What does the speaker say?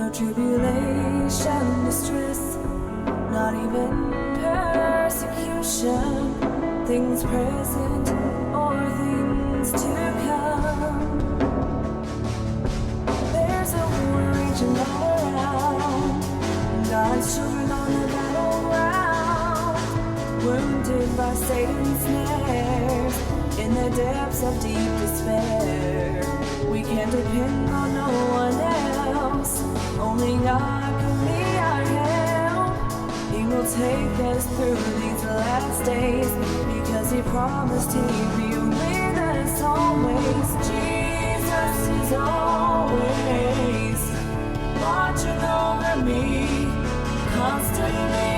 No tribulation, distress, not even persecution, things present or things to come. There's a war raging all around, God's children on the battleground, wounded by Satan's snares, in the depths of deep despair. We can't depend on no one else, only God can be our help. He will take us through these last days, because He promised He'd be with us always. Jesus is always watching over me, constantly